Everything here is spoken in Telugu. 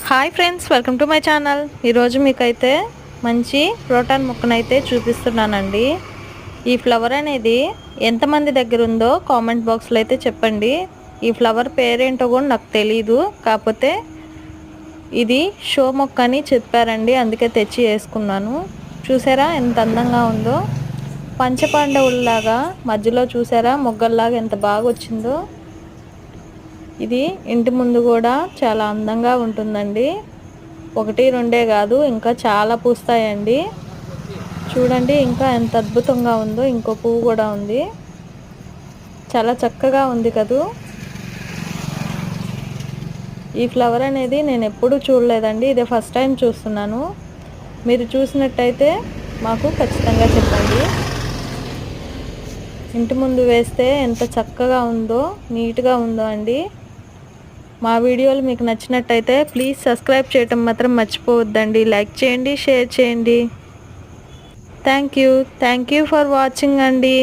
Hi friends, welcome to my channel. ఈరోజు మీకైతే మంచి క్రోటాన్ మొక్కనైతే చూపిస్తున్నానండి. ఈ ఫ్లవర్ అనేది ఎంతమంది దగ్గర ఉందో కామెంట్ బాక్స్లో అయితే చెప్పండి. ఈ ఫ్లవర్ పేరేంటో కూడా నాకు తెలీదు, కాకపోతే ఇది షో మొక్క అని చెప్పారండి, అందుకే తెచ్చి వేసుకున్నాను. చూసారా ఎంత అందంగా ఉందో, పంచపాండవుల్లాగా మధ్యలో చూసారా మొగ్గల్లాగా ఎంత బాగా వచ్చిందో. ఇది ఇంటి ముందు కూడా చాలా అందంగా ఉంటుందండి. ఒకటి రెండే కాదు, ఇంకా చాలా పూస్తాయండి. చూడండి ఇంకా ఎంత అద్భుతంగా ఉందో. ఇంకో పువ్వు కూడా ఉంది, చాలా చక్కగా ఉంది కదూ. ఈ ఫ్లవర్ అనేది నేను ఎప్పుడూ చూడలేదండి, ఇదే ఫస్ట్ టైం చూస్తున్నాను. మీరు చూసినట్టయితే మాకు ఖచ్చితంగా చెప్పండి. ఇంటి ముందు వేస్తే ఎంత చక్కగా ఉందో, నీట్గా ఉందో అండి. మా వీడియోలు మీకు నచ్చినట్టయితే ప్లీజ్ సబ్స్క్రైబ్ చేయటం మాత్రం మర్చిపోవద్దండి. లైక్ చేయండి, షేర్ చేయండి. థ్యాంక్ యూ ఫర్ వాచింగ్ అండి.